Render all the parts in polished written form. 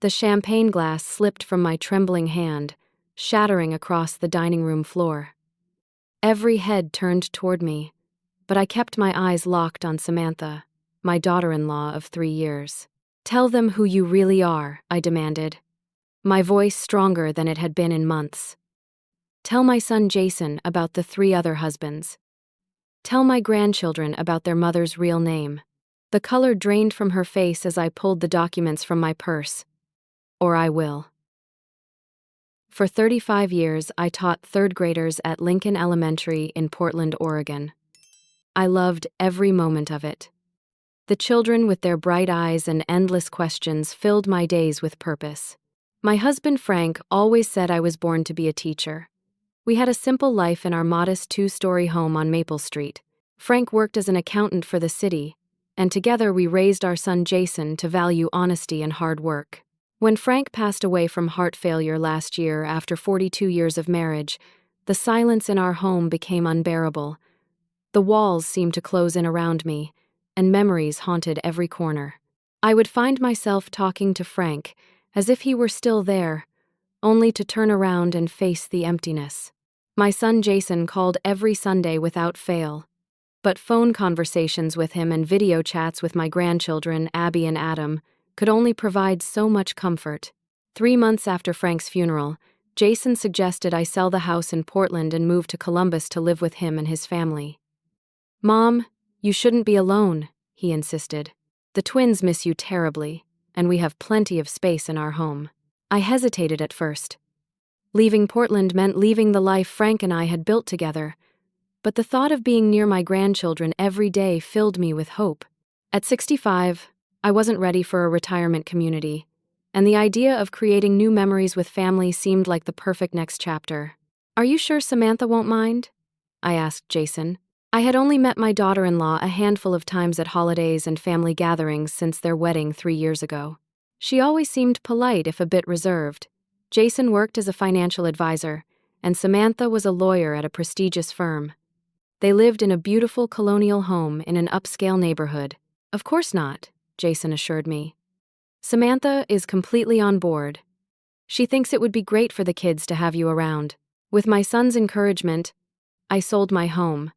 The champagne glass slipped from my trembling hand, shattering across the dining room floor. Every head turned toward me, but I kept my eyes locked on Samantha, my daughter-in-law of 3 years. "Tell them who you really are," I demanded, my voice stronger than it had been in months. "Tell my son Jason about the 3 other husbands. Tell my grandchildren about their mother's real name." The color drained from her face as I pulled the documents from my purse. "Or I will." For 35 years, I taught 3rd graders at Lincoln Elementary in Portland, Oregon. I loved every moment of it. The children with their bright eyes and endless questions filled my days with purpose. My husband Frank always said I was born to be a teacher. We had a simple life in our modest 2-story home on Maple Street. Frank worked as an accountant for the city, and together we raised our son Jason to value honesty and hard work. When Frank passed away from heart failure last year after 42 years of marriage, the silence in our home became unbearable. The walls seemed to close in around me, and memories haunted every corner. I would find myself talking to Frank, as if he were still there, only to turn around and face the emptiness. My son Jason called every Sunday without fail, but phone conversations with him and video chats with my grandchildren, Abby and Adam, could only provide so much comfort. 3 months after Frank's funeral, Jason suggested I sell the house in Portland and move to Columbus to live with him and his family. "Mom, you shouldn't be alone," he insisted. "The twins miss you terribly, and we have plenty of space in our home." I hesitated at first. Leaving Portland meant leaving the life Frank and I had built together, but the thought of being near my grandchildren every day filled me with hope. At 65, I wasn't ready for a retirement community, and the idea of creating new memories with family seemed like the perfect next chapter. "Are you sure Samantha won't mind?" I asked Jason. I had only met my daughter-in-law a handful of times at holidays and family gatherings since their wedding 3 years ago. She always seemed polite if a bit reserved. Jason worked as a financial advisor, and Samantha was a lawyer at a prestigious firm. They lived in a beautiful colonial home in an upscale neighborhood. "Of course not," Jason assured me. "Samantha is completely on board. She thinks it would be great for the kids to have you around." With my son's encouragement, I sold my home,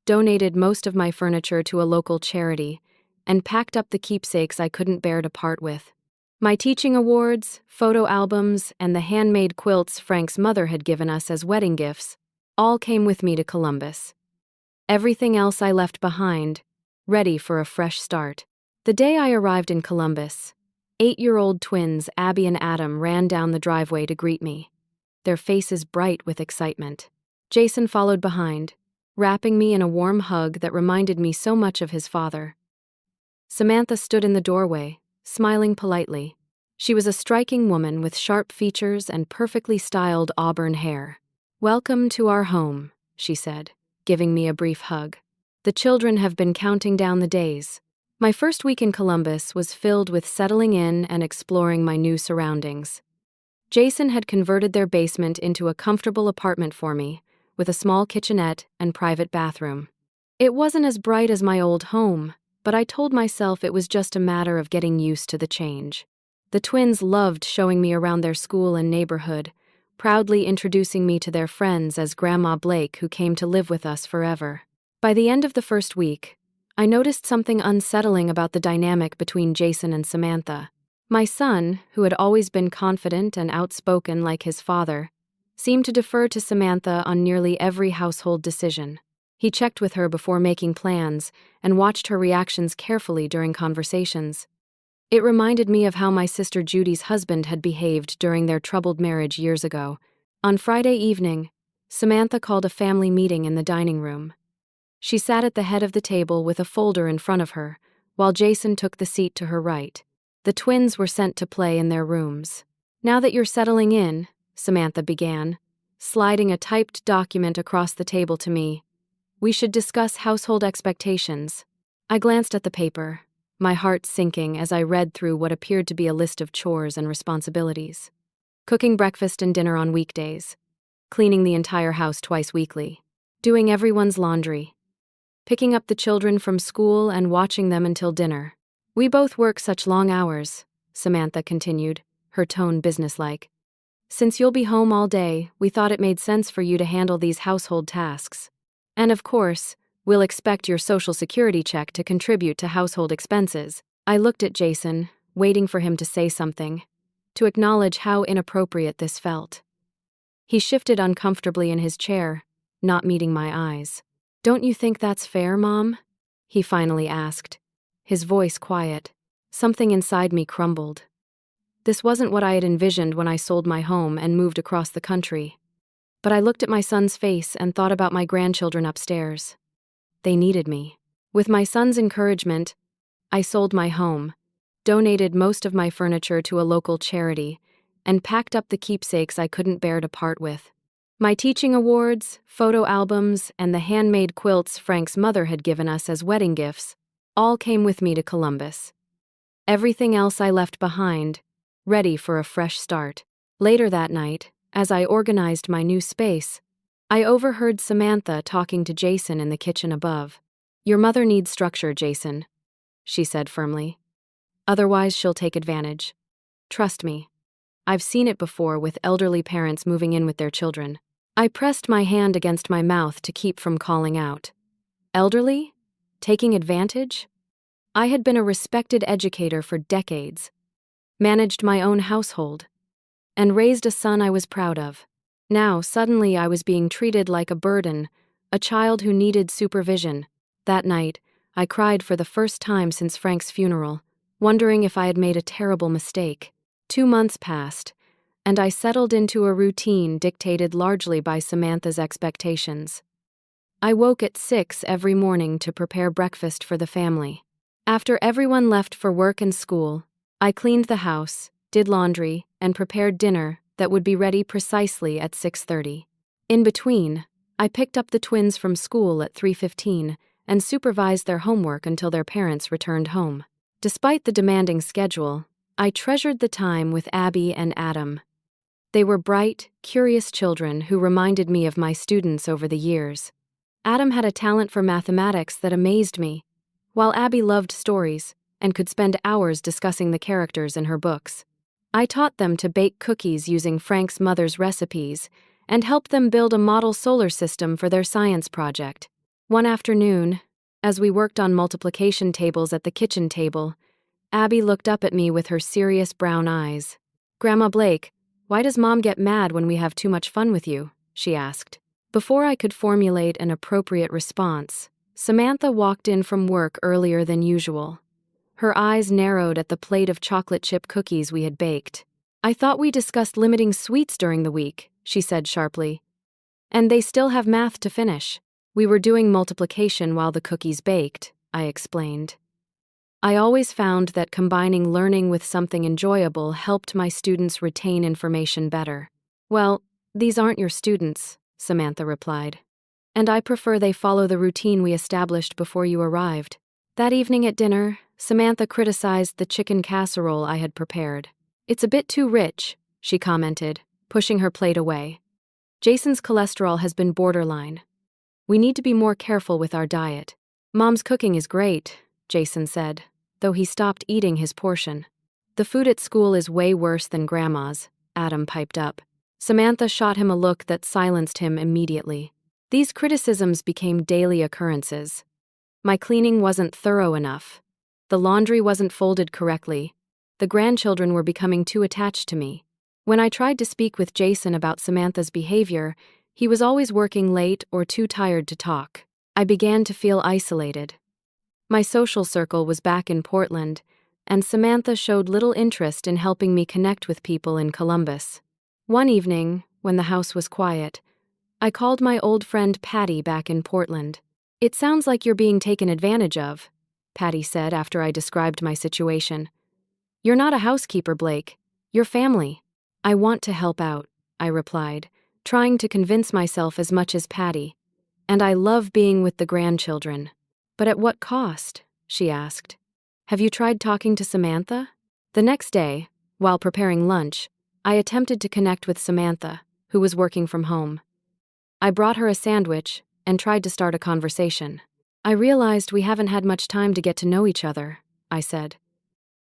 donated most of my furniture to a local charity, and packed up the keepsakes I couldn't bear to part with. My teaching awards, photo albums, and the handmade quilts Frank's mother had given us as wedding gifts all came with me to Columbus. Everything else I left behind, ready for a fresh start. The day I arrived in Columbus, 8-year-old twins Abby and Adam ran down the driveway to greet me, their faces bright with excitement. Jason followed behind, wrapping me in a warm hug that reminded me so much of his father. Samantha stood in the doorway, smiling politely. She was a striking woman with sharp features and perfectly styled auburn hair. "Welcome to our home," she said, giving me a brief hug. "The children have been counting down the days." My first week in Columbus was filled with settling in and exploring my new surroundings. Jason had converted their basement into a comfortable apartment for me, with a small kitchenette and private bathroom. It wasn't as bright as my old home, but I told myself it was just a matter of getting used to the change. The twins loved showing me around their school and neighborhood, proudly introducing me to their friends as Grandma Blake, who came to live with us forever. By the end of the first week, I noticed something unsettling about the dynamic between Jason and Samantha. My son, who had always been confident and outspoken like his father, seemed to defer to Samantha on nearly every household decision. He checked with her before making plans and watched her reactions carefully during conversations. It reminded me of how my sister Judy's husband had behaved during their troubled marriage years ago. On Friday evening, Samantha called a family meeting in the dining room. She sat at the head of the table with a folder in front of her, while Jason took the seat to her right. The twins were sent to play in their rooms. "Now that you're settling in," Samantha began, sliding a typed document across the table to me, "we should discuss household expectations." I glanced at the paper, my heart sinking as I read through what appeared to be a list of chores and responsibilities. Cooking breakfast and dinner on weekdays, cleaning the entire house twice weekly, doing everyone's laundry, picking up the children from school and watching them until dinner. "We both work such long hours," Samantha continued, her tone businesslike. "Since you'll be home all day, we thought it made sense for you to handle these household tasks. And of course, we'll expect your Social Security check to contribute to household expenses." I looked at Jason, waiting for him to say something, to acknowledge how inappropriate this felt. He shifted uncomfortably in his chair, not meeting my eyes. "Don't you think that's fair, Mom?" he finally asked, his voice quiet. Something inside me crumbled. This wasn't what I had envisioned when I sold my home and moved across the country. But I looked at my son's face and thought about my grandchildren upstairs. They needed me. With my son's encouragement, I sold my home, donated most of my furniture to a local charity, and packed up the keepsakes I couldn't bear to part with. My teaching awards, photo albums, and the handmade quilts Frank's mother had given us as wedding gifts all came with me to Columbus. Everything else I left behind, ready for a fresh start. Later that night, as I organized my new space, I overheard Samantha talking to Jason in the kitchen above. "Your mother needs structure, Jason," she said firmly. "Otherwise, she'll take advantage. Trust me. I've seen it before with elderly parents moving in with their children." I pressed my hand against my mouth to keep from calling out. Elderly? Taking advantage? I had been a respected educator for decades, managed my own household, and raised a son I was proud of. Now, suddenly, I was being treated like a burden, a child who needed supervision. That night, I cried for the first time since Frank's funeral, wondering if I had made a terrible mistake. 2 months passed, and I settled into a routine dictated largely by Samantha's expectations. I woke at 6 every morning to prepare breakfast for the family. After everyone left for work and school, I cleaned the house, did laundry, and prepared dinner that would be ready precisely at 6:30. In between, I picked up the twins from school at 3:15 and supervised their homework until their parents returned home. Despite the demanding schedule, I treasured the time with Abby and Adam. They were bright, curious children who reminded me of my students over the years. Adam had a talent for mathematics that amazed me, while Abby loved stories and could spend hours discussing the characters in her books. I taught them to bake cookies using Frank's mother's recipes and helped them build a model solar system for their science project. One afternoon, as we worked on multiplication tables at the kitchen table, Abby looked up at me with her serious brown eyes. "Grandma Blake, why does Mom get mad when we have too much fun with you?" she asked. Before I could formulate an appropriate response, Samantha walked in from work earlier than usual. Her eyes narrowed at the plate of chocolate chip cookies we had baked. "I thought we discussed limiting sweets during the week," she said sharply. "And they still have math to finish." "We were doing multiplication while the cookies baked," I explained. I always found that combining learning with something enjoyable helped my students retain information better. "Well, these aren't your students," Samantha replied. "And I prefer they follow the routine we established before you arrived." That evening at dinner, Samantha criticized the chicken casserole I had prepared. "It's a bit too rich," she commented, pushing her plate away. "Jason's cholesterol has been borderline. We need to be more careful with our diet." "Mom's cooking is great," Jason said, though he stopped eating his portion. "The food at school is way worse than Grandma's," Adam piped up. Samantha shot him a look that silenced him immediately. These criticisms became daily occurrences. My cleaning wasn't thorough enough. The laundry wasn't folded correctly. The grandchildren were becoming too attached to me. When I tried to speak with Jason about Samantha's behavior, he was always working late or too tired to talk. I began to feel isolated. My social circle was back in Portland, and Samantha showed little interest in helping me connect with people in Columbus. One evening, when the house was quiet, I called my old friend Patty back in Portland. "It sounds like you're being taken advantage of," Patty said after I described my situation. "You're not a housekeeper, Blake. You're family." "I want to help out," I replied, trying to convince myself as much as Patty. "And I love being with the grandchildren." "But at what cost?" she asked. "Have you tried talking to Samantha?" The next day, while preparing lunch, I attempted to connect with Samantha, who was working from home. I brought her a sandwich and tried to start a conversation. "I realized we haven't had much time to get to know each other," I said.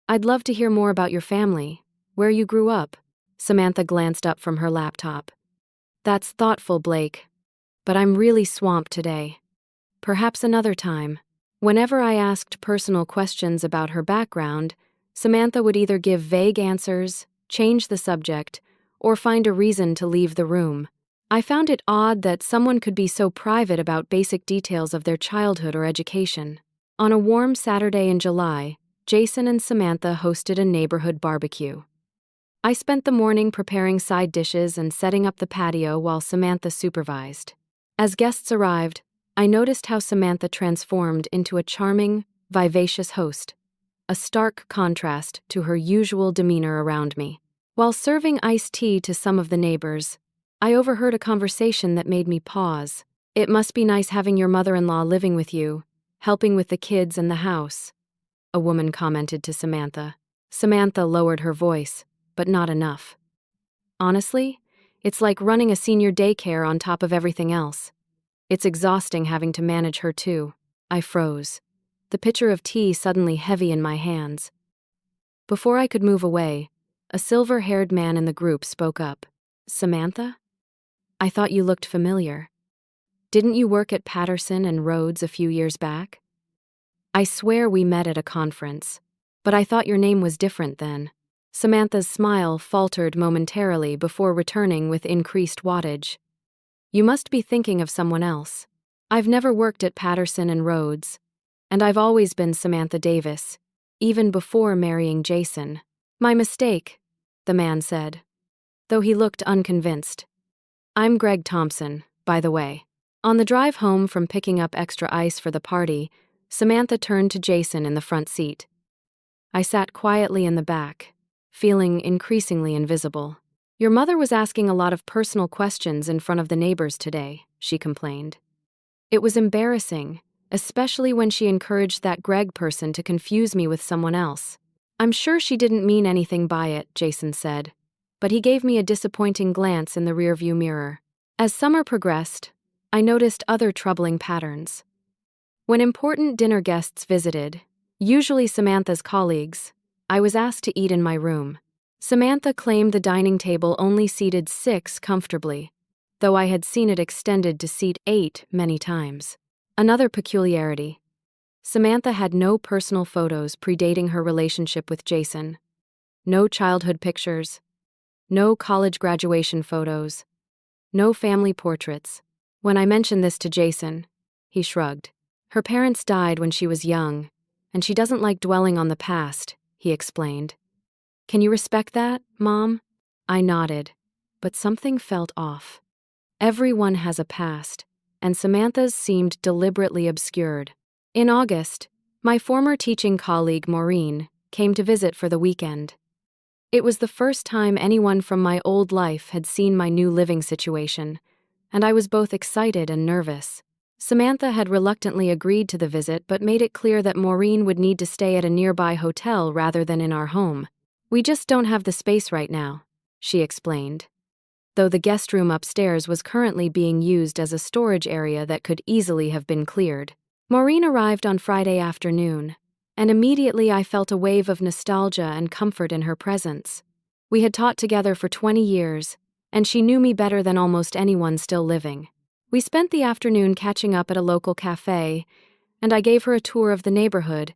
"I'd love to hear more about your family. Where you grew up? Samantha glanced up from her laptop. That's thoughtful, Blake. But I'm really swamped today. Perhaps another time. Whenever I asked personal questions about her background, Samantha would either give vague answers, change the subject, or find a reason to leave the room. I found it odd that someone could be so private about basic details of their childhood or education. On a warm Saturday in July, Jason and Samantha hosted a neighborhood barbecue. I spent the morning preparing side dishes and setting up the patio while Samantha supervised. As guests arrived, I noticed how Samantha transformed into a charming, vivacious host, a stark contrast to her usual demeanor around me. While serving iced tea to some of the neighbors, I overheard a conversation that made me pause. It must be nice having your mother-in-law living with you, helping with the kids and the house, a woman commented to Samantha. Samantha lowered her voice, but not enough. Honestly, it's like running a senior daycare on top of everything else. It's exhausting having to manage her too. I froze, the pitcher of tea suddenly heavy in my hands. Before I could move away, a silver-haired man in the group spoke up. Samantha? I thought you looked familiar. Didn't you work at Patterson and Rhodes a few years back? I swear we met at a conference, but I thought your name was different then. Samantha's smile faltered momentarily before returning with increased wattage. You must be thinking of someone else. I've never worked at Patterson and Rhodes, and I've always been Samantha Davis, even before marrying Jason. My mistake, the man said, though he looked unconvinced. I'm Greg Thompson, by the way. On the drive home from picking up extra ice for the party, Samantha turned to Jason in the front seat. I sat quietly in the back, feeling increasingly invisible. Your mother was asking a lot of personal questions in front of the neighbors today, she complained. It was embarrassing, especially when she encouraged that Greg person to confuse me with someone else. I'm sure she didn't mean anything by it, Jason said, but he gave me a disappointing glance in the rearview mirror. As summer progressed, I noticed other troubling patterns. When important dinner guests visited, usually Samantha's colleagues, I was asked to eat in my room. Samantha claimed the dining table only seated 6 comfortably, though I had seen it extended to seat 8 many times. Another peculiarity: Samantha had no personal photos predating her relationship with Jason. No childhood pictures, no college graduation photos, no family portraits. When I mentioned this to Jason, he shrugged. Her parents died when she was young, and she doesn't like dwelling on the past, he explained. Can you respect that, Mom? I nodded, but something felt off. Everyone has a past, and Samantha's seemed deliberately obscured. In August, my former teaching colleague Maureen came to visit for the weekend. It was the first time anyone from my old life had seen my new living situation, and I was both excited and nervous. Samantha had reluctantly agreed to the visit but made it clear that Maureen would need to stay at a nearby hotel rather than in our home. We just don't have the space right now, she explained, though the guest room upstairs was currently being used as a storage area that could easily have been cleared. Maureen arrived on Friday afternoon, and immediately I felt a wave of nostalgia and comfort in her presence. We had taught together for 20 years, and she knew me better than almost anyone still living. We spent the afternoon catching up at a local cafe, and I gave her a tour of the neighborhood,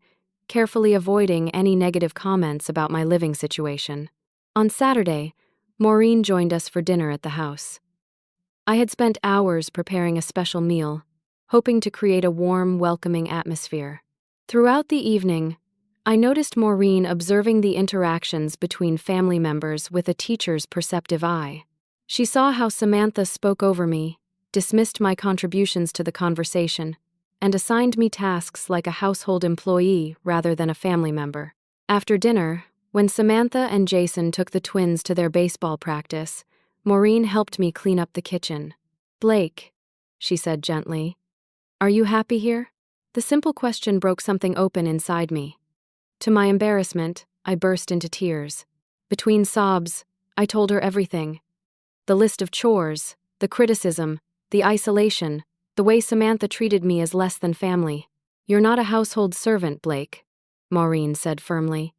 carefully avoiding any negative comments about my living situation. On Saturday, Maureen joined us for dinner at the house. I had spent hours preparing a special meal, hoping to create a warm, welcoming atmosphere. Throughout the evening, I noticed Maureen observing the interactions between family members with a teacher's perceptive eye. She saw how Samantha spoke over me, dismissed my contributions to the conversation, and assigned me tasks like a household employee rather than a family member. After dinner, when Samantha and Jason took the twins to their baseball practice, Maureen helped me clean up the kitchen. Blake, she said gently, are you happy here? The simple question broke something open inside me. To my embarrassment, I burst into tears. Between sobs, I told her everything. The list of chores, the criticism, the isolation, the way Samantha treated me as less than family. You're not a household servant, Blake, Maureen said firmly.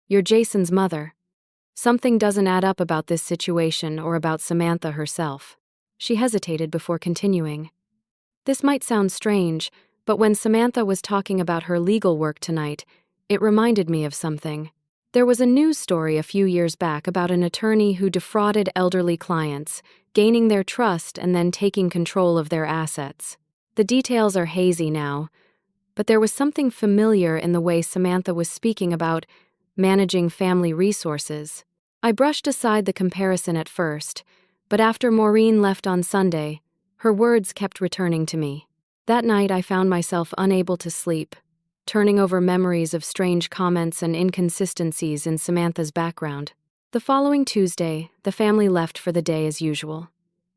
You're Jason's mother. Something doesn't add up about this situation or about Samantha herself. She hesitated before continuing. This might sound strange, but when Samantha was talking about her legal work tonight, it reminded me of something. There was a news story a few years back about an attorney who defrauded elderly clients, gaining their trust and then taking control of their assets. The details are hazy now, but there was something familiar in the way Samantha was speaking about managing family resources. I brushed aside the comparison at first, but after Maureen left on Sunday, her words kept returning to me. That night I found myself unable to sleep, turning over memories of strange comments and inconsistencies in Samantha's background. The following Tuesday, the family left for the day as usual.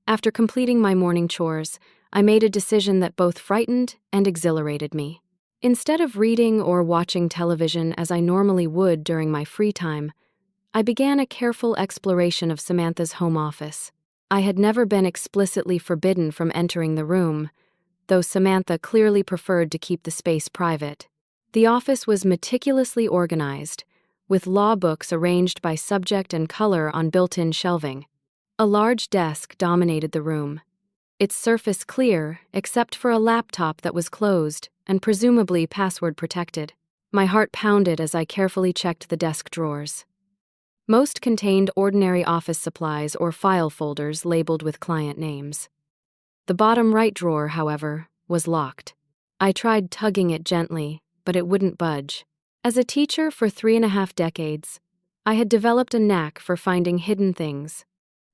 After completing my morning chores, I made a decision that both frightened and exhilarated me. Instead of reading or watching television as I normally would during my free time, I began a careful exploration of Samantha's home office. I had never been explicitly forbidden from entering the room, though Samantha clearly preferred to keep the space private. The office was meticulously organized, with law books arranged by subject and color on built-in shelving. A large desk dominated the room, its surface clear except for a laptop that was closed and presumably password-protected. My heart pounded as I carefully checked the desk drawers. Most contained ordinary office supplies or file folders labeled with client names. The bottom right drawer, however, was locked. I tried tugging it gently, but it wouldn't budge. As a teacher for 3.5 decades, I had developed a knack for finding hidden things.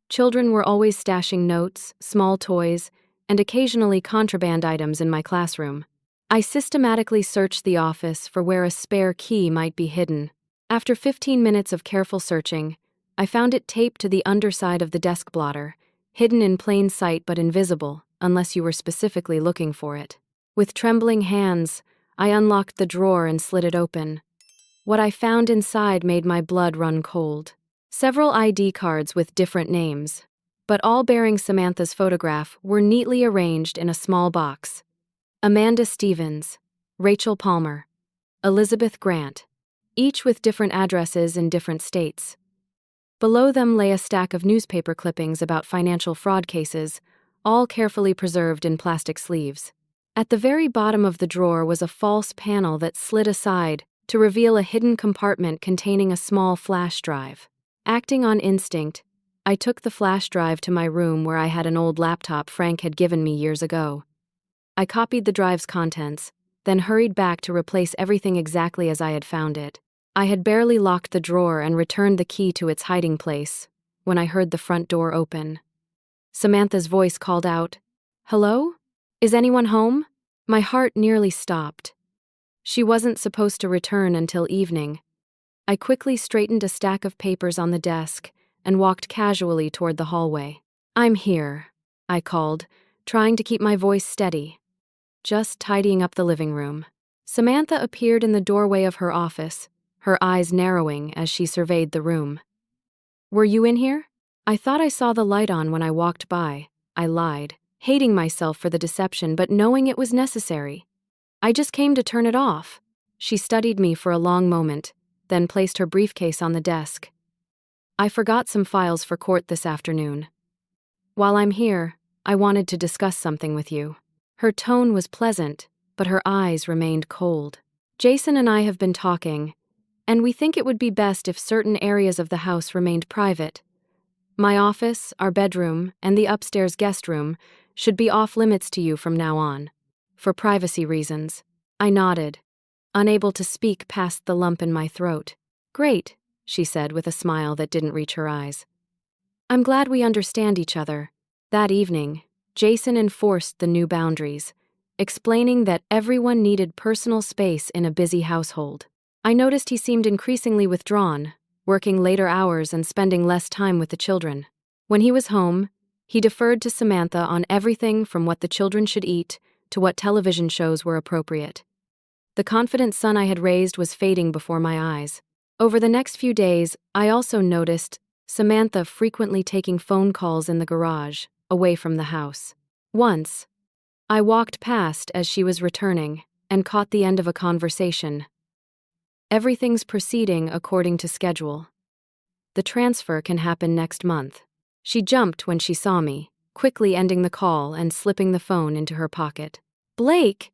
Children were always stashing notes, small toys, and occasionally contraband items in my classroom. I systematically searched the office for where a spare key might be hidden. After 15 minutes of careful searching, I found it taped to the underside of the desk blotter, hidden in plain sight but invisible, unless you were specifically looking for it. With trembling hands, I unlocked the drawer and slid it open. What I found inside made my blood run cold. Several ID cards with different names, but all bearing Samantha's photograph, were neatly arranged in a small box. Amanda Stevens, Rachel Palmer, Elizabeth Grant, each with different addresses in different states. Below them lay a stack of newspaper clippings about financial fraud cases, all carefully preserved in plastic sleeves. At the very bottom of the drawer was a false panel that slid aside to reveal a hidden compartment containing a small flash drive. Acting on instinct, I took the flash drive to my room where I had an old laptop Frank had given me years ago. I copied the drive's contents, then hurried back to replace everything exactly as I had found it. I had barely locked the drawer and returned the key to its hiding place when I heard the front door open. Samantha's voice called out, "Hello? Is anyone home?" My heart nearly stopped. She wasn't supposed to return until evening. I quickly straightened a stack of papers on the desk and walked casually toward the hallway. "I'm here," I called, trying to keep my voice steady. "Just tidying up the living room." Samantha appeared in the doorway of her office, her eyes narrowing as she surveyed the room. "Were you in here?" "I thought I saw the light on when I walked by," I lied, hating myself for the deception but knowing it was necessary. "I just came to turn it off." She studied me for a long moment, then placed her briefcase on the desk. "I forgot some files for court this afternoon. While I'm here, I wanted to discuss something with you." Her tone was pleasant, but her eyes remained cold. "Jason and I have been talking, and we think it would be best if certain areas of the house remained private. My office, our bedroom, and the upstairs guest room should be off limits to you from now on, for privacy reasons." I nodded, unable to speak past the lump in my throat. "Great," she said with a smile that didn't reach her eyes. "I'm glad we understand each other." That evening, Jason enforced the new boundaries, explaining that everyone needed personal space in a busy household. I noticed he seemed increasingly withdrawn, working later hours and spending less time with the children. When he was home, he deferred to Samantha on everything from what the children should eat to what television shows were appropriate. The confident son I had raised was fading before my eyes. Over the next few days, I also noticed Samantha frequently taking phone calls in the garage, away from the house. Once, I walked past as she was returning and caught the end of a conversation. "Everything's proceeding according to schedule." The transfer can happen next month." She jumped when she saw me, quickly ending the call and slipping the phone into her pocket. "Blake,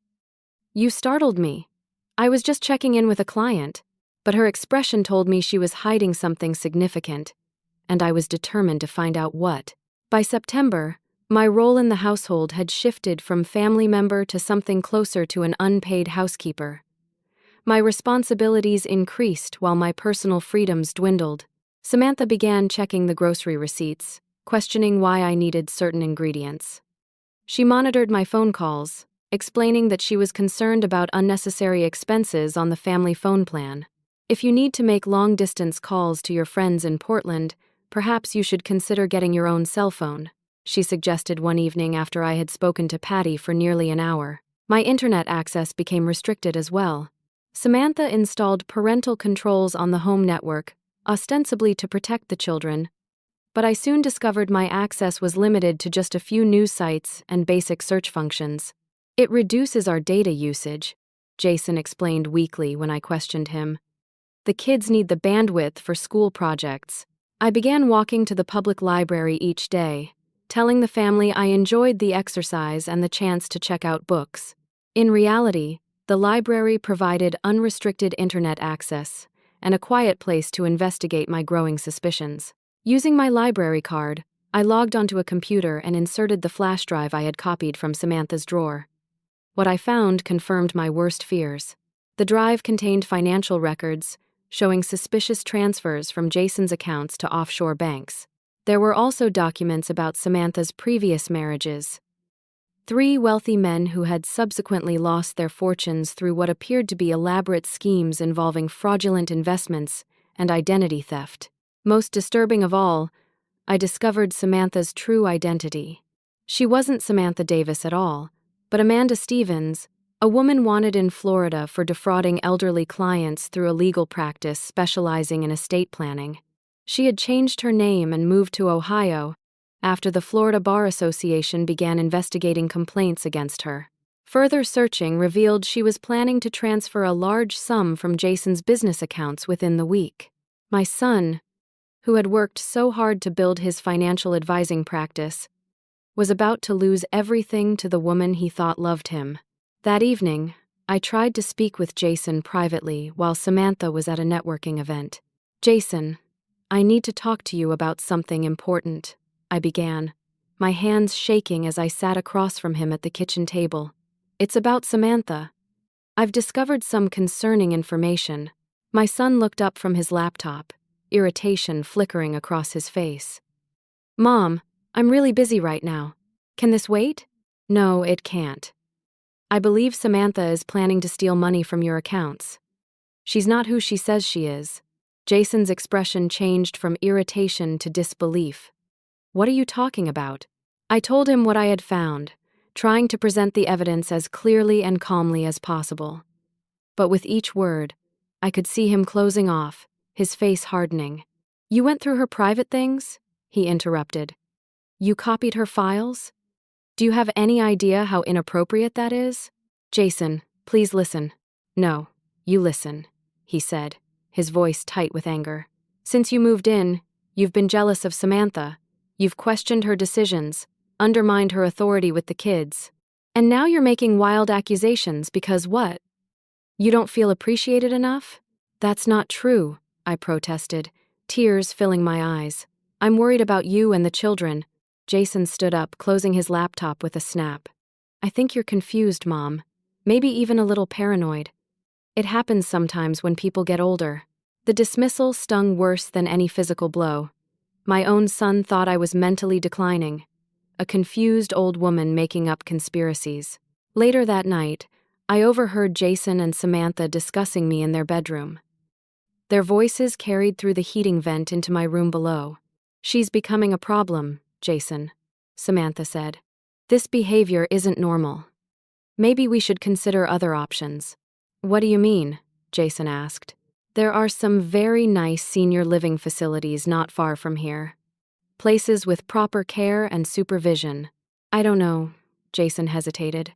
you startled me. I was just checking in with a client." But her expression told me she was hiding something significant, and I was determined to find out what. By September, my role in the household had shifted from family member to something closer to an unpaid housekeeper. My responsibilities increased while my personal freedoms dwindled. Samantha began checking the grocery receipts, questioning why I needed certain ingredients. She monitored my phone calls, explaining that she was concerned about unnecessary expenses on the family phone plan. "If you need to make long-distance calls to your friends in Portland, perhaps you should consider getting your own cell phone," she suggested one evening after I had spoken to Patty for nearly an hour. My internet access became restricted as well. Samantha installed parental controls on the home network, ostensibly to protect the children, but I soon discovered my access was limited to just a few news sites and basic search functions. "It reduces our data usage," Jason explained weakly when I questioned him. "The kids need the bandwidth for school projects." I began walking to the public library each day, telling the family I enjoyed the exercise and the chance to check out books. In reality, the library provided unrestricted internet access and a quiet place to investigate my growing suspicions. Using my library card, I logged onto a computer and inserted the flash drive I had copied from Samantha's drawer. What I found confirmed my worst fears. The drive contained financial records, showing suspicious transfers from Jason's accounts to offshore banks. There were also documents about Samantha's previous marriages. 3 wealthy men who had subsequently lost their fortunes through what appeared to be elaborate schemes involving fraudulent investments and identity theft. Most disturbing of all, I discovered Samantha's true identity. She wasn't Samantha Davis at all, but Amanda Stevens, a woman wanted in Florida for defrauding elderly clients through a legal practice specializing in estate planning. She had changed her name and moved to Ohio after the Florida Bar Association began investigating complaints against her. Further searching revealed she was planning to transfer a large sum from Jason's business accounts within the week. My son, who had worked so hard to build his financial advising practice, was about to lose everything to the woman he thought loved him. That evening, I tried to speak with Jason privately while Samantha was at a networking event. "Jason, I need to talk to you about something important," I began, my hands shaking as I sat across from him at the kitchen table. "It's about Samantha. I've discovered some concerning information." My son looked up from his laptop, irritation flickering across his face. "Mom, I'm really busy right now. Can this wait?" "No, it can't. I believe Samantha is planning to steal money from your accounts. She's not who she says she is." Jason's expression changed from irritation to disbelief. "What are you talking about?" I told him what I had found, trying to present the evidence as clearly and calmly as possible. But with each word, I could see him closing off, his face hardening. "You went through her private things?" he interrupted. "You copied her files? Do you have any idea how inappropriate that is?" "Jason, please listen." "No, you listen," he said, his voice tight with anger. "Since you moved in, you've been jealous of Samantha. You've questioned her decisions, undermined her authority with the kids. And now you're making wild accusations because what? You don't feel appreciated enough?" "That's not true," I protested, tears filling my eyes. "I'm worried about you and the children." Jason stood up, closing his laptop with a snap. "I think you're confused, Mom. Maybe even a little paranoid. It happens sometimes when people get older." The dismissal stung worse than any physical blow. My own son thought I was mentally declining, a confused old woman making up conspiracies. Later that night, I overheard Jason and Samantha discussing me in their bedroom. Their voices carried through the heating vent into my room below. "She's becoming a problem, Jason," Samantha said. "This behavior isn't normal. Maybe we should consider other options." "What do you mean?" Jason asked. "There are some very nice senior living facilities not far from here. Places with proper care and supervision." "I don't know," Jason hesitated.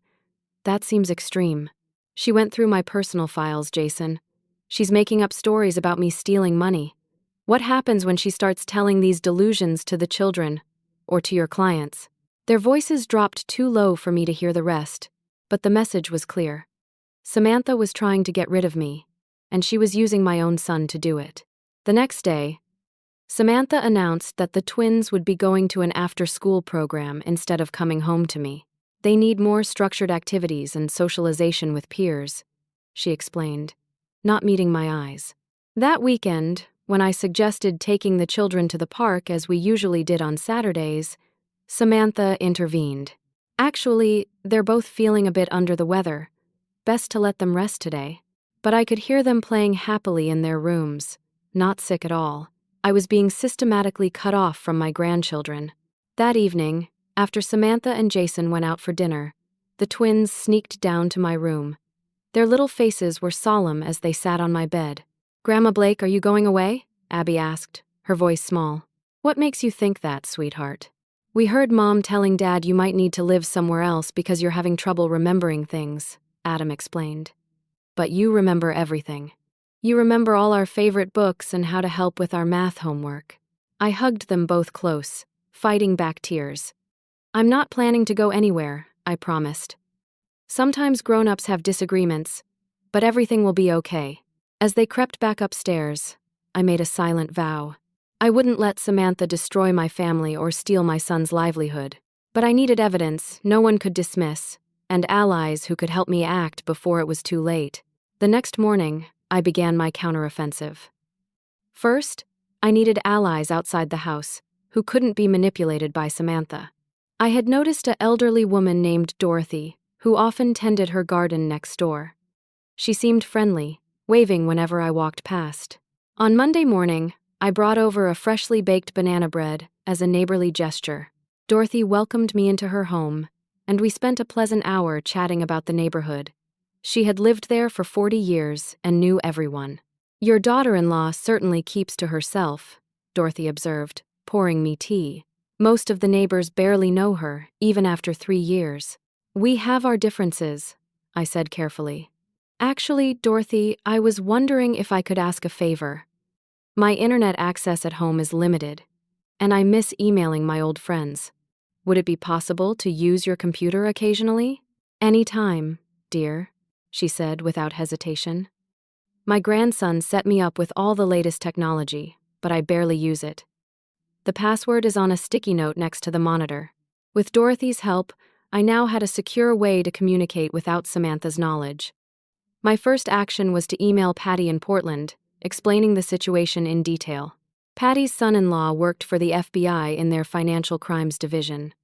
"That seems extreme." "She went through my personal files, Jason. She's making up stories about me stealing money. What happens when she starts telling these delusions to the children or to your clients? Their voices dropped too low for me to hear the rest, but the message was clear. Samantha was trying to get rid of me, and she was using my own son to do it. The next day, Samantha announced that the twins would be going to an after-school program instead of coming home to me. They need more structured activities and socialization with peers, she explained, not meeting my eyes. That weekend, when I suggested taking the children to the park as we usually did on Saturdays, Samantha intervened. Actually, they're both feeling a bit under the weather. Best to let them rest today. But I could hear them playing happily in their rooms, not sick at all. I was being systematically cut off from my grandchildren. That evening, after Samantha and Jason went out for dinner, the twins sneaked down to my room. Their little faces were solemn as they sat on my bed. "Grandma Blake, are you going away?" Abby asked, her voice small. "What makes you think that, sweetheart?" "We heard Mom telling Dad you might need to live somewhere else because you're having trouble remembering things," Adam explained. "But you remember everything. You remember all our favorite books and how to help with our math homework." I hugged them both close, fighting back tears. "I'm not planning to go anywhere," I promised. "Sometimes grown-ups have disagreements, but everything will be okay." As they crept back upstairs, I made a silent vow. I wouldn't let Samantha destroy my family or steal my son's livelihood. But I needed evidence no one could dismiss, and allies who could help me act before it was too late. The next morning, I began my counteroffensive. First, I needed allies outside the house, who couldn't be manipulated by Samantha. I had noticed an elderly woman named Dorothy, who often tended her garden next door. She seemed friendly, waving whenever I walked past. On Monday morning, I brought over a freshly baked banana bread as a neighborly gesture. Dorothy welcomed me into her home, and we spent a pleasant hour chatting about the neighborhood. She had lived there for 40 years and knew everyone. "Your daughter-in-law certainly keeps to herself," Dorothy observed, pouring me tea. "Most of the neighbors barely know her, even after 3 years." "We have our differences," I said carefully. "Actually, Dorothy, I was wondering if I could ask a favor. My internet access at home is limited, and I miss emailing my old friends. Would it be possible to use your computer occasionally?" "Anytime, dear," she said without hesitation. "My grandson set me up with all the latest technology, but I barely use it. The password is on a sticky note next to the monitor." With Dorothy's help, I now had a secure way to communicate without Samantha's knowledge. My first action was to email Patty in Portland, explaining the situation in detail. Patty's son-in-law worked for the FBI in their financial crimes division.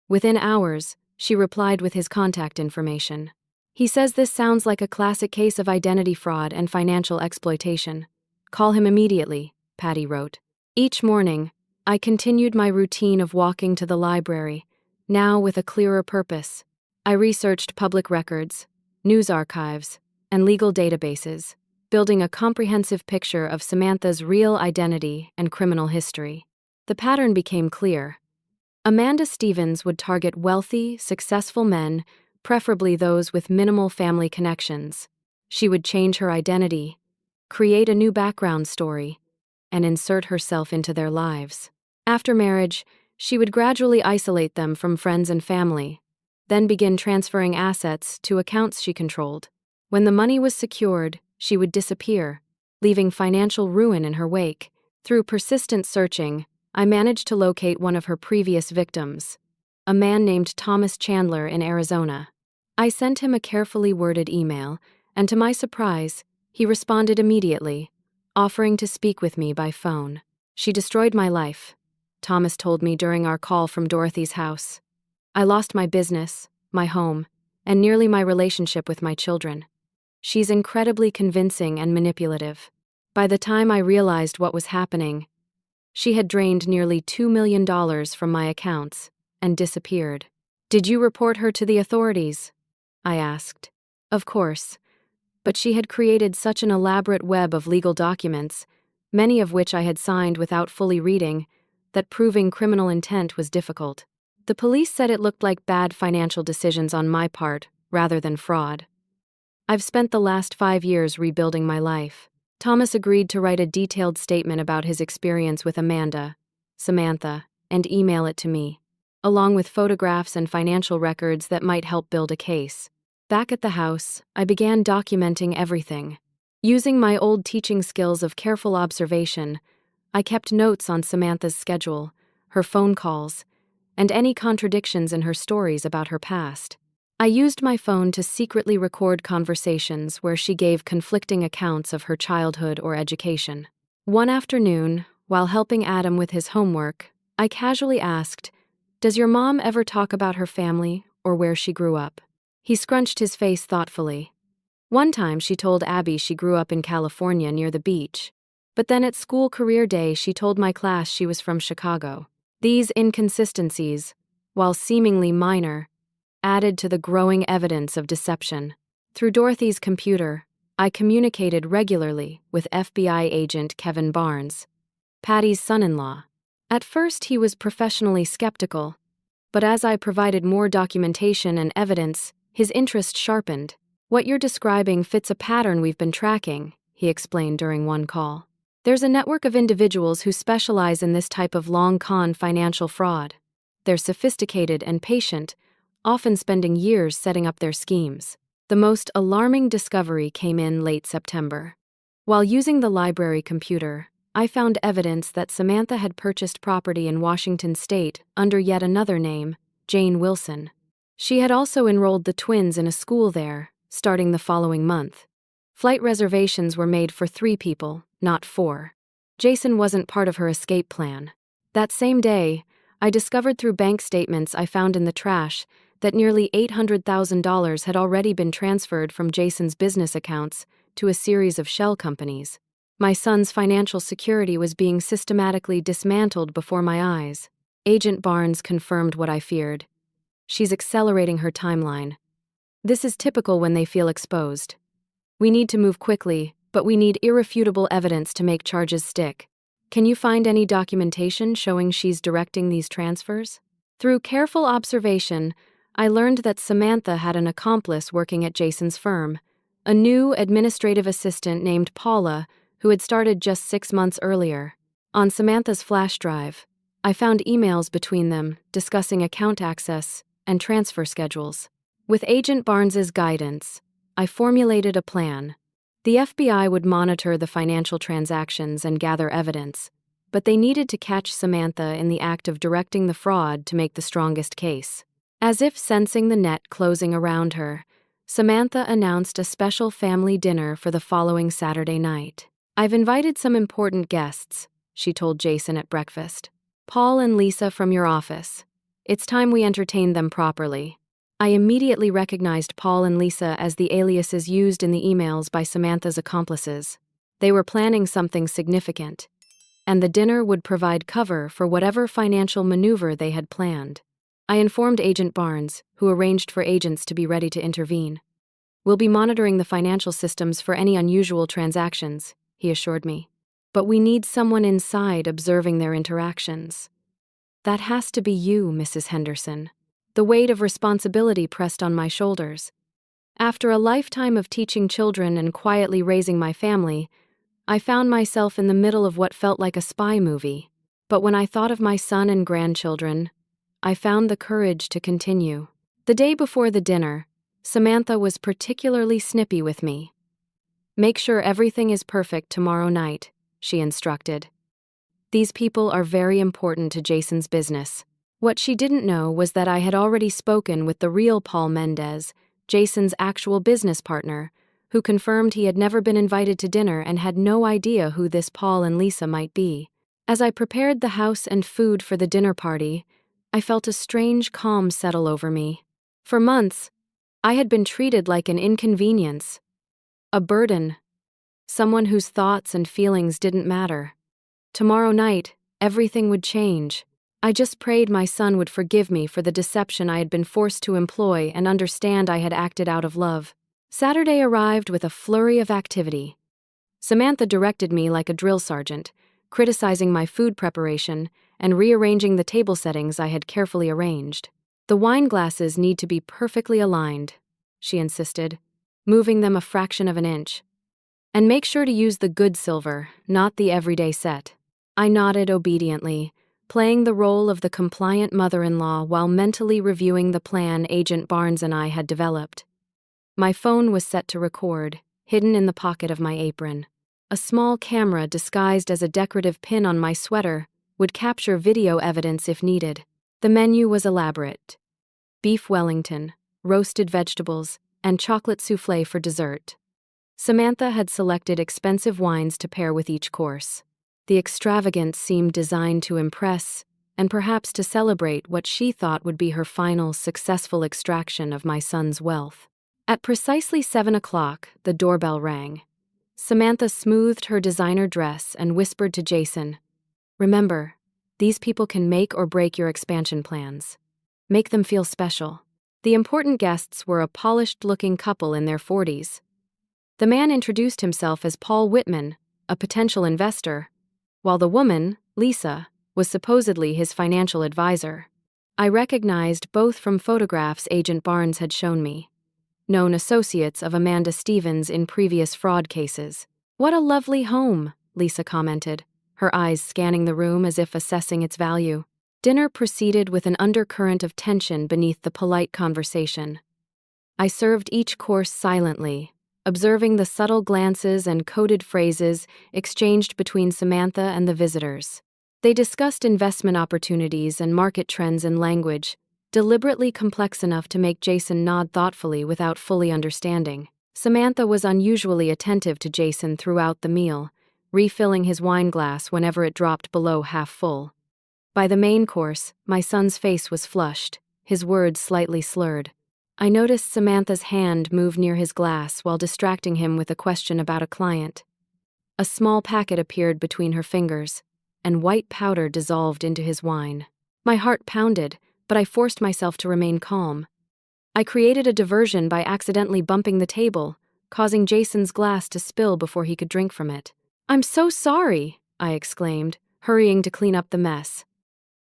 Within hours, she replied with his contact information. "He says this sounds like a classic case of identity fraud and financial exploitation. Call him immediately," Patty wrote. Each morning, I continued my routine of walking to the library, now with a clearer purpose. I researched public records, news archives, and legal databases, building a comprehensive picture of Samantha's real identity and criminal history. The pattern became clear. Amanda Stevens would target wealthy, successful men, preferably those with minimal family connections. She would change her identity, create a new background story, and insert herself into their lives. After marriage, she would gradually isolate them from friends and family, then begin transferring assets to accounts she controlled. When the money was secured, she would disappear, leaving financial ruin in her wake. Through persistent searching, I managed to locate one of her previous victims, a man named Thomas Chandler in Arizona. I sent him a carefully worded email, and to my surprise, he responded immediately, offering to speak with me by phone. "She destroyed my life," Thomas told me during our call from Dorothy's house. "I lost my business, my home, and nearly my relationship with my children. She's incredibly convincing and manipulative. By the time I realized what was happening, she had drained nearly $2 million from my accounts and disappeared." "Did you report her to the authorities?" I asked. "Of course, but she had created such an elaborate web of legal documents, many of which I had signed without fully reading, that proving criminal intent was difficult. The police said it looked like bad financial decisions on my part rather than fraud. I've spent the last 5 years rebuilding my life. Thomas agreed to write a detailed statement about his experience with Samantha, and email it to me, along with photographs and financial records that might help build a case. Back at the house, I began documenting everything. Using my old teaching skills of careful observation, I kept notes on Samantha's schedule, her phone calls, and any contradictions in her stories about her past. I used my phone to secretly record conversations where she gave conflicting accounts of her childhood or education. One afternoon, while helping Adam with his homework, I casually asked, "Does your mom ever talk about her family or where she grew up?" He scrunched his face thoughtfully. One time she told Abby she grew up in California near the beach, but then at school career day she told my class she was from Chicago. These inconsistencies, while seemingly minor, added to the growing evidence of deception. Through Dorothy's computer, I communicated regularly with FBI agent Kevin Barnes, Patty's son-in-law. At first he was professionally skeptical, but as I provided more documentation and evidence, his interest sharpened. "What you're describing fits a pattern we've been tracking," he explained during one call. "There's a network of individuals who specialize in this type of long-con financial fraud. They're sophisticated and patient, often spending years setting up their schemes." The most alarming discovery came in late September. While using the library computer, I found evidence that Samantha had purchased property in Washington state under yet another name, Jane Wilson. She had also enrolled the twins in a school there, starting the following month. Flight reservations were made for 3 people, not 4. Jason wasn't part of her escape plan. That same day, I discovered through bank statements I found in the trash that nearly $800,000 had already been transferred from Jason's business accounts to a series of shell companies. My son's financial security was being systematically dismantled before my eyes. Agent Barnes confirmed what I feared. "She's accelerating her timeline. This is typical when they feel exposed. We need to move quickly, but we need irrefutable evidence to make charges stick. Can you find any documentation showing she's directing these transfers?" Through careful observation, I learned that Samantha had an accomplice working at Jason's firm, a new administrative assistant named Paula, who had started just 6 months earlier. On Samantha's flash drive, I found emails between them discussing account access and transfer schedules. With Agent Barnes's guidance, I formulated a plan. The FBI would monitor the financial transactions and gather evidence, but they needed to catch Samantha in the act of directing the fraud to make the strongest case. As if sensing the net closing around her, Samantha announced a special family dinner for the following Saturday night. "I've invited some important guests," she told Jason at breakfast. "Paul and Lisa from your office. It's time we entertained them properly." I immediately recognized Paul and Lisa as the aliases used in the emails by Samantha's accomplices. They were planning something significant, and the dinner would provide cover for whatever financial maneuver they had planned. I informed Agent Barnes, who arranged for agents to be ready to intervene. "We'll be monitoring the financial systems for any unusual transactions," he assured me. "But we need someone inside observing their interactions." "That has to be you, Mrs. Henderson." The weight of responsibility pressed on my shoulders. After a lifetime of teaching children and quietly raising my family, I found myself in the middle of what felt like a spy movie. But when I thought of my son and grandchildren, I found the courage to continue. The day before the dinner, Samantha was particularly snippy with me. "Make sure everything is perfect tomorrow night," she instructed. "These people are very important to Jason's business." What she didn't know was that I had already spoken with the real Paul Mendez, Jason's actual business partner, who confirmed he had never been invited to dinner and had no idea who this Paul and Lisa might be. As I prepared the house and food for the dinner party, I felt a strange calm settle over me. For months, I had been treated like an inconvenience, a burden, someone whose thoughts and feelings didn't matter. Tomorrow night, everything would change. I just prayed my son would forgive me for the deception I had been forced to employ and understand I had acted out of love. Saturday arrived with a flurry of activity. Samantha directed me like a drill sergeant, criticizing my food preparation and rearranging the table settings I had carefully arranged. "The wine glasses need to be perfectly aligned," she insisted, moving them a fraction of an inch. And make sure to use the good silver, not the everyday set. I nodded obediently, playing the role of the compliant mother-in-law while mentally reviewing the plan Agent Barnes and I had developed. My phone was set to record, hidden in the pocket of my apron. A small camera disguised as a decorative pin on my sweater would capture video evidence if needed. The menu was elaborate: beef Wellington, roasted vegetables, and chocolate souffle for dessert. Samantha had selected expensive wines to pair with each course. The extravagance seemed designed to impress, and perhaps to celebrate what she thought would be her final successful extraction of my son's wealth. At precisely 7 o'clock, the doorbell rang. Samantha smoothed her designer dress and whispered to Jason, "Remember, these people can make or break your expansion plans. Make them feel special." The important guests were a polished-looking couple in their 40s. The man introduced himself as Paul Whitman, a potential investor, while the woman, Lisa, was supposedly his financial advisor. I recognized both from photographs Agent Barnes had shown me, known associates of Amanda Stevens in previous fraud cases. "What a lovely home," Lisa commented, her eyes scanning the room as if assessing its value. Dinner proceeded with an undercurrent of tension beneath the polite conversation. I served each course silently, observing the subtle glances and coded phrases exchanged between Samantha and the visitors. They discussed investment opportunities and market trends in language, deliberately complex enough to make Jason nod thoughtfully without fully understanding. Samantha was unusually attentive to Jason throughout the meal, refilling his wine glass whenever it dropped below half full. By the main course, my son's face was flushed, his words slightly slurred. I noticed Samantha's hand move near his glass while distracting him with a question about a client. A small packet appeared between her fingers, and white powder dissolved into his wine. My heart pounded, but I forced myself to remain calm. I created a diversion by accidentally bumping the table, causing Jason's glass to spill before he could drink from it. "I'm so sorry," I exclaimed, hurrying to clean up the mess.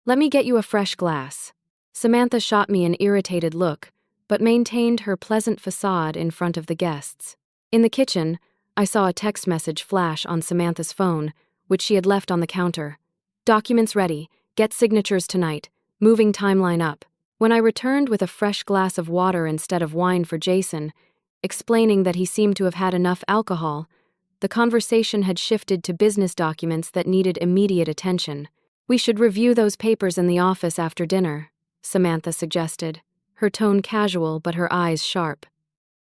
"Let me get you a fresh glass." Samantha shot me an irritated look, but maintained her pleasant facade in front of the guests. In the kitchen, I saw a text message flash on Samantha's phone, which she had left on the counter. "Documents ready. Get signatures tonight. Moving timeline up." When I returned with a fresh glass of water instead of wine for Jason, explaining that he seemed to have had enough alcohol, the conversation had shifted to business documents that needed immediate attention. "We should review those papers in the office after dinner," Samantha suggested, her tone casual but her eyes sharp.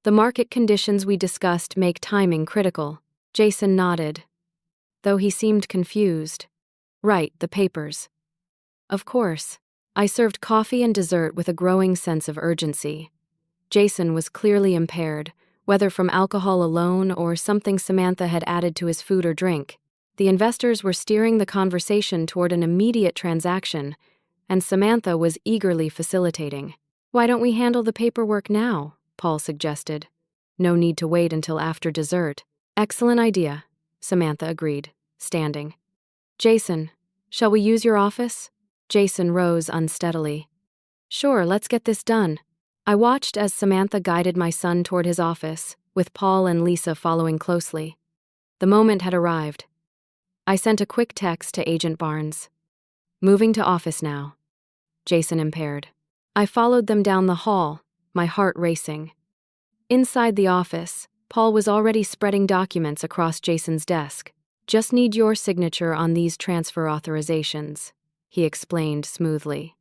"The market conditions we discussed make timing critical." Jason nodded, though he seemed confused. "Right, the papers." Of course. I served coffee and dessert with a growing sense of urgency. Jason was clearly impaired, whether from alcohol alone or something Samantha had added to his food or drink. The investors were steering the conversation toward an immediate transaction, and Samantha was eagerly facilitating. "Why don't we handle the paperwork now?" Paul suggested. "No need to wait until after dessert." "Excellent idea," Samantha agreed, standing. "Jason, shall we use your office?" Jason rose unsteadily. "Sure, let's get this done." I watched as Samantha guided my son toward his office, with Paul and Lisa following closely. The moment had arrived. I sent a quick text to Agent Barnes. "Moving to office now." Jason impaired. I followed them down the hall, my heart racing. Inside the office, Paul was already spreading documents across Jason's desk. "Just need your signature on these transfer authorizations," he explained smoothly.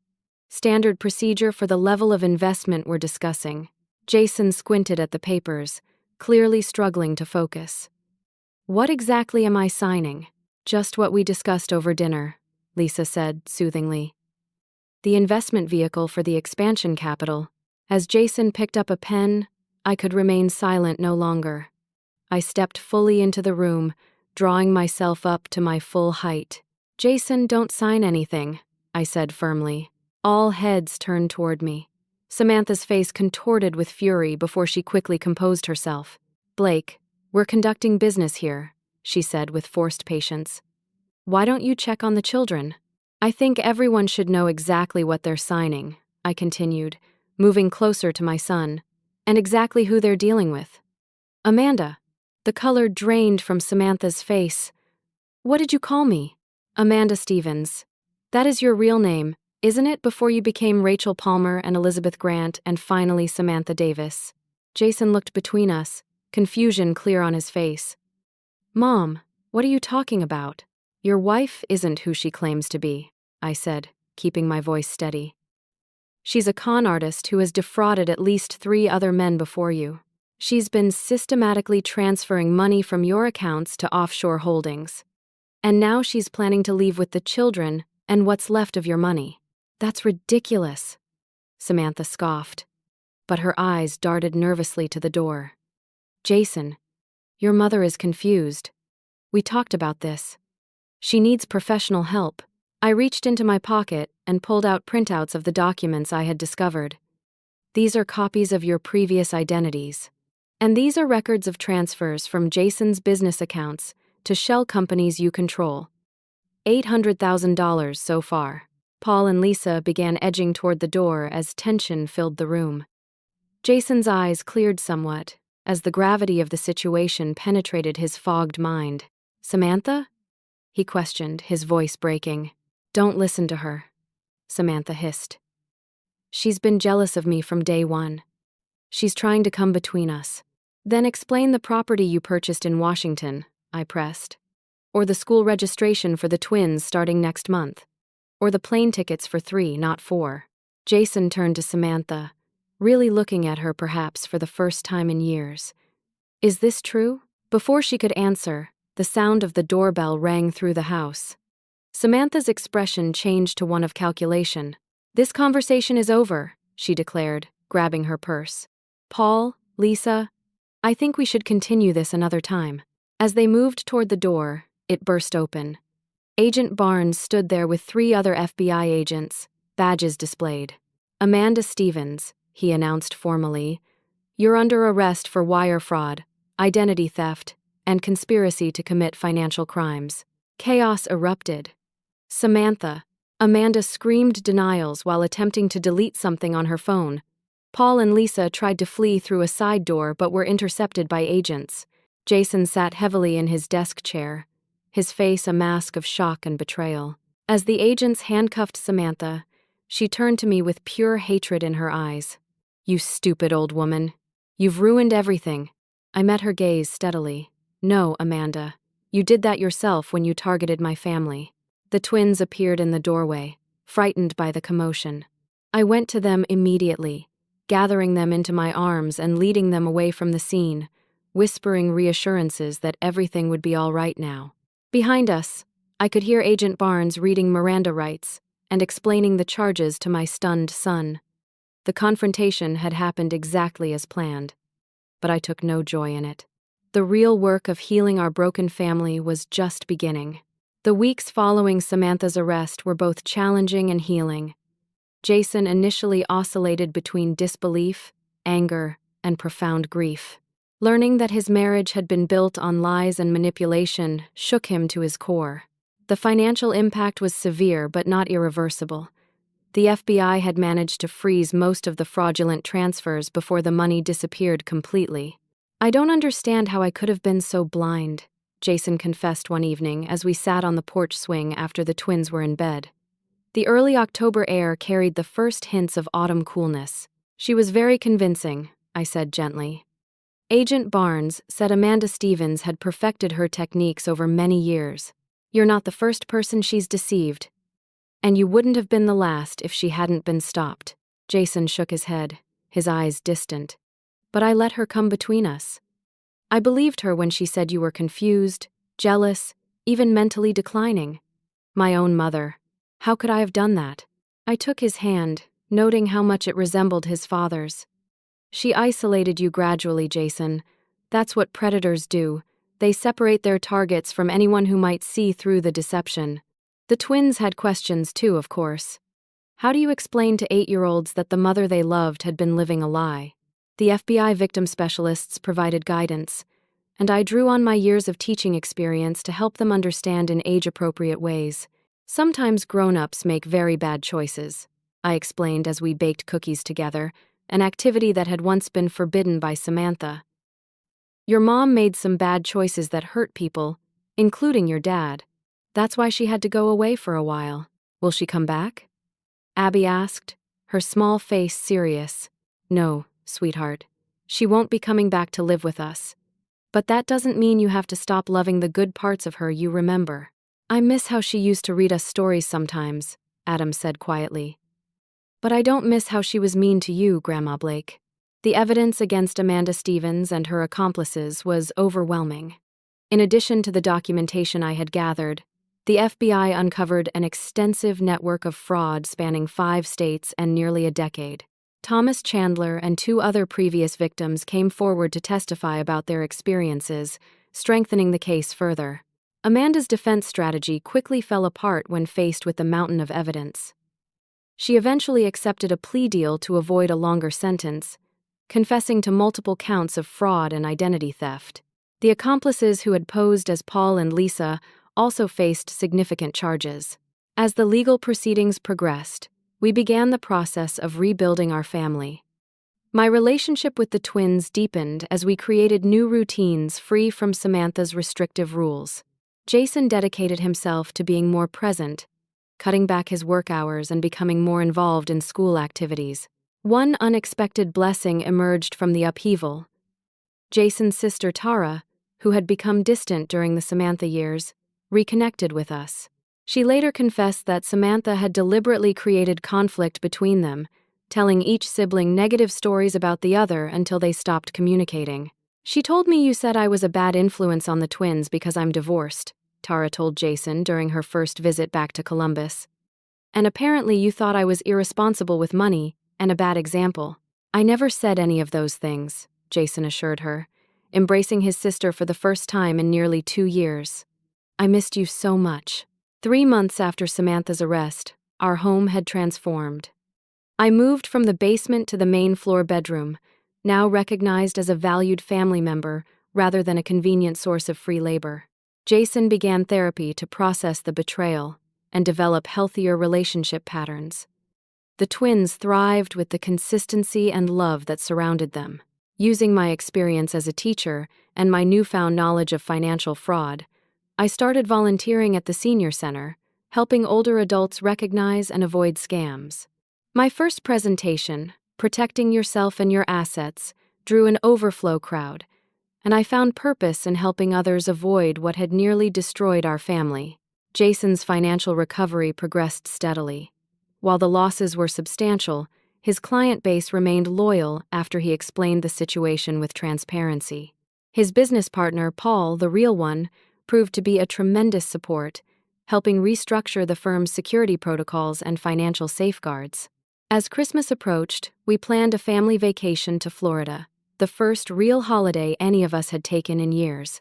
"Standard procedure for the level of investment we're discussing." Jason squinted at the papers, clearly struggling to focus. "What exactly am I signing?" "Just what we discussed over dinner," Lisa said soothingly. "The investment vehicle for the expansion capital." As Jason picked up a pen, I could remain silent no longer. I stepped fully into the room, drawing myself up to my full height. "Jason, don't sign anything," I said firmly. All heads turned toward me. Samantha's face contorted with fury before she quickly composed herself. "Blake, we're conducting business here," she said with forced patience. "Why don't you check on the children?" "I think everyone should know exactly what they're signing," I continued, moving closer to my son, "and exactly who they're dealing with." "Amanda." The color drained from Samantha's face. "What did you call me?" "Amanda Stevens. That is your real name, isn't it, before you became Rachel Palmer and Elizabeth Grant and finally Samantha Davis?" Jason looked between us, confusion clear on his face. "Mom, what are you talking about? Your wife isn't who she claims to be," I said, keeping my voice steady. "She's a con artist who has defrauded at least 3 other men before you. She's been systematically transferring money from your accounts to offshore holdings. And now she's planning to leave with the children and what's left of your money. That's ridiculous," Samantha scoffed, but her eyes darted nervously to the door. "Jason, your mother is confused. We talked about this. She needs professional help." I reached into my pocket and pulled out printouts of the documents I had discovered. "These are copies of your previous identities. And these are records of transfers from Jason's business accounts to shell companies you control. $800,000 so far." Paul and Lisa began edging toward the door as tension filled the room. Jason's eyes cleared somewhat as the gravity of the situation penetrated his fogged mind. "Samantha?" he questioned, his voice breaking. "Don't listen to her," Samantha hissed. "She's been jealous of me from day one. She's trying to come between us." "Then explain the property you purchased in Washington," I pressed. "Or the school registration for the twins starting next month. Or the plane tickets for 3, not 4. Jason turned to Samantha, really looking at her perhaps for the first time in years. "Is this true?" Before she could answer, the sound of the doorbell rang through the house. Samantha's expression changed to one of calculation. "This conversation is over," she declared, grabbing her purse. "Paul, Lisa, I think we should continue this another time." As they moved toward the door, it burst open. Agent Barnes stood there with 3 other FBI agents, badges displayed. "Amanda Stevens," he announced formally, "you're under arrest for wire fraud, identity theft, and conspiracy to commit financial crimes." Chaos erupted. Amanda screamed denials while attempting to delete something on her phone. Paul and Lisa tried to flee through a side door but were intercepted by agents. Jason sat heavily in his desk chair, his face a mask of shock and betrayal. As the agents handcuffed Samantha, she turned to me with pure hatred in her eyes. "You stupid old woman. You've ruined everything." I met her gaze steadily. "No, Amanda. You did that yourself when you targeted my family." The twins appeared in the doorway, frightened by the commotion. I went to them immediately, gathering them into my arms and leading them away from the scene, whispering reassurances that everything would be all right now. Behind us, I could hear Agent Barnes reading Miranda rights and explaining the charges to my stunned son. The confrontation had happened exactly as planned, but I took no joy in it. The real work of healing our broken family was just beginning. The weeks following Samantha's arrest were both challenging and healing. Jason initially oscillated between disbelief, anger, and profound grief. Learning that his marriage had been built on lies and manipulation shook him to his core. The financial impact was severe but not irreversible. The FBI had managed to freeze most of the fraudulent transfers before the money disappeared completely. "I don't understand how I could have been so blind," Jason confessed one evening as we sat on the porch swing after the twins were in bed. The early October air carried the first hints of autumn coolness. "She was very convincing," I said gently. "Agent Barnes said Amanda Stevens had perfected her techniques over many years. You're not the first person she's deceived, and you wouldn't have been the last if she hadn't been stopped." Jason shook his head, his eyes distant. "But I let her come between us. I believed her when she said you were confused, jealous, even mentally declining. My own mother. How could I have done that?" I took his hand, noting how much it resembled his father's. "She isolated you gradually, Jason. That's what predators do. They separate their targets from anyone who might see through the deception." The twins had questions too, of course. How do you explain to 8-year-olds that the mother they loved had been living a lie? The FBI victim specialists provided guidance, and I drew on my years of teaching experience to help them understand in age-appropriate ways. "Sometimes grown-ups make very bad choices," I explained as we baked cookies together, an activity that had once been forbidden by Samantha. Your mom made some bad choices that hurt people, including your dad. That's why she had to go away for a while. Will she come back? Abby asked, her small face serious. No, sweetheart. She won't be coming back to live with us. But that doesn't mean you have to stop loving the good parts of her you remember. I miss how she used to read us stories sometimes, Adam said quietly. But I don't miss how she was mean to you, Grandma Blake. The evidence against Amanda Stevens and her accomplices was overwhelming. In addition to the documentation I had gathered, the FBI uncovered an extensive network of fraud spanning 5 states and nearly a decade. Thomas Chandler and 2 other previous victims came forward to testify about their experiences, strengthening the case further. Amanda's defense strategy quickly fell apart when faced with the mountain of evidence. She eventually accepted a plea deal to avoid a longer sentence, confessing to multiple counts of fraud and identity theft. The accomplices who had posed as Paul and Lisa also faced significant charges. As the legal proceedings progressed, we began the process of rebuilding our family. My relationship with the twins deepened as we created new routines free from Samantha's restrictive rules. Jason dedicated himself to being more present, cutting back his work hours and becoming more involved in school activities. One unexpected blessing emerged from the upheaval. Jason's sister Tara, who had become distant during the Samantha years, reconnected with us. She later confessed that Samantha had deliberately created conflict between them, telling each sibling negative stories about the other until they stopped communicating. She told me you said I was a bad influence on the twins because I'm divorced, Tara told Jason during her first visit back to Columbus. And apparently you thought I was irresponsible with money and a bad example. I never said any of those things, Jason assured her, embracing his sister for the first time in nearly 2 years. I missed you so much. 3 months after Samantha's arrest, our home had transformed. I moved from the basement to the main floor bedroom, now recognized as a valued family member rather than a convenient source of free labor. Jason began therapy to process the betrayal and develop healthier relationship patterns. The twins thrived with the consistency and love that surrounded them. Using my experience as a teacher and my newfound knowledge of financial fraud, I started volunteering at the senior center, helping older adults recognize and avoid scams. My first presentation, Protecting Yourself and Your Assets, drew an overflow crowd, and I found purpose in helping others avoid what had nearly destroyed our family. Jason's financial recovery progressed steadily. While the losses were substantial, his client base remained loyal after he explained the situation with transparency. His business partner, Paul, the real one, proved to be a tremendous support, helping restructure the firm's security protocols and financial safeguards. As Christmas approached, we planned a family vacation to Florida, the first real holiday any of us had taken in years.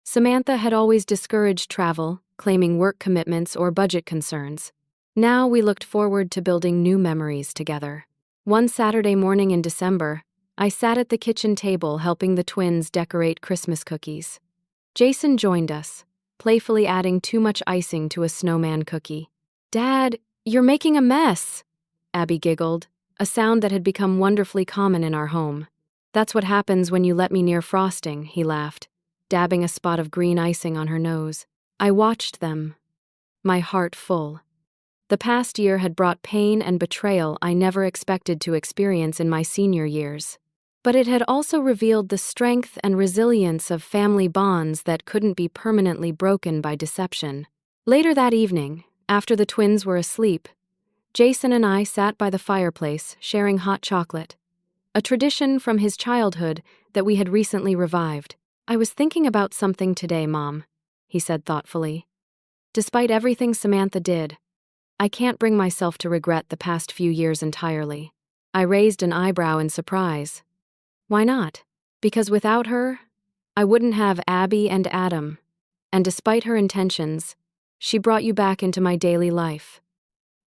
Samantha had always discouraged travel, claiming work commitments or budget concerns. Now we looked forward to building new memories together. One Saturday morning in December, I sat at the kitchen table helping the twins decorate Christmas cookies. Jason joined us, playfully adding too much icing to a snowman cookie. "Dad, you're making a mess," Abby giggled, a sound that had become wonderfully common in our home. "That's what happens when you let me near frosting," he laughed, dabbing a spot of green icing on her nose. I watched them, my heart full. The past year had brought pain and betrayal I never expected to experience in my senior years. But it had also revealed the strength and resilience of family bonds that couldn't be permanently broken by deception. Later that evening, after the twins were asleep, Jason and I sat by the fireplace sharing hot chocolate, a tradition from his childhood that we had recently revived. "I was thinking about something today, Mom," he said thoughtfully. "Despite everything Samantha did, I can't bring myself to regret the past few years entirely." I raised an eyebrow in surprise. "Why not?" "Because without her, I wouldn't have Abby and Adam. And despite her intentions, she brought you back into my daily life.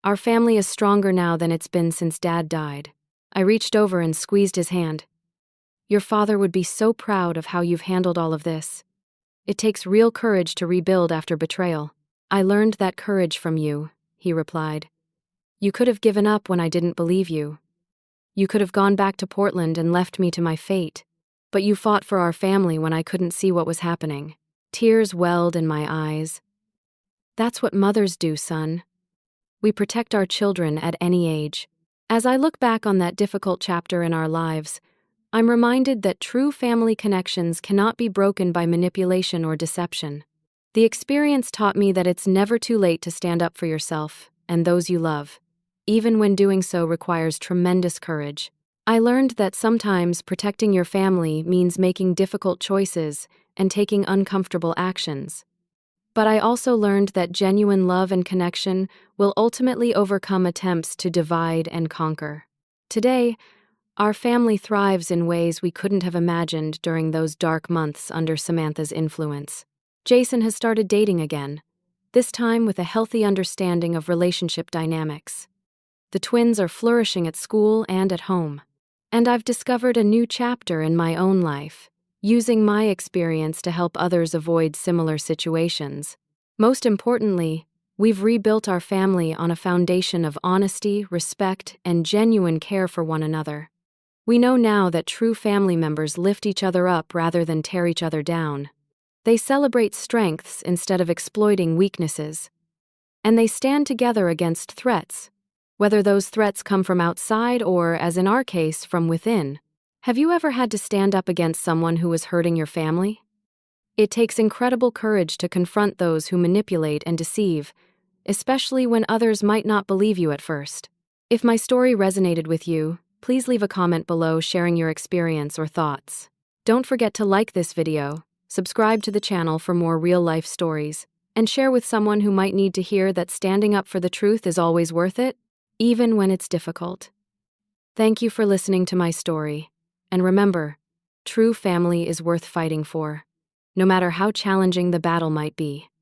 Our family is stronger now than it's been since Dad died." I reached over and squeezed his hand. "Your father would be so proud of how you've handled all of this. It takes real courage to rebuild after betrayal." "I learned that courage from you," he replied. "You could have given up when I didn't believe you. You could have gone back to Portland and left me to my fate. But you fought for our family when I couldn't see what was happening. Tears welled in my eyes. That's what mothers do, son. We protect our children at any age. As I look back on that difficult chapter in our lives, I'm reminded that true family connections cannot be broken by manipulation or deception. The experience taught me that it's never too late to stand up for yourself and those you love, even when doing so requires tremendous courage. I learned that sometimes protecting your family means making difficult choices and taking uncomfortable actions. But I also learned that genuine love and connection will ultimately overcome attempts to divide and conquer. Today, our family thrives in ways we couldn't have imagined during those dark months under Samantha's influence. Jason has started dating again, this time with a healthy understanding of relationship dynamics. The twins are flourishing at school and at home. And I've discovered a new chapter in my own life, using my experience to help others avoid similar situations. Most importantly, we've rebuilt our family on a foundation of honesty, respect, and genuine care for one another. We know now that true family members lift each other up rather than tear each other down. They celebrate strengths instead of exploiting weaknesses. And they stand together against threats, whether those threats come from outside or, as in our case, from within. Have you ever had to stand up against someone who was hurting your family? It takes incredible courage to confront those who manipulate and deceive, especially when others might not believe you at first. If my story resonated with you, please leave a comment below sharing your experience or thoughts. Don't forget to like this video, subscribe to the channel for more real-life stories, and share with someone who might need to hear that standing up for the truth is always worth it, even when it's difficult. Thank you for listening to my story. And remember, true family is worth fighting for, no matter how challenging the battle might be.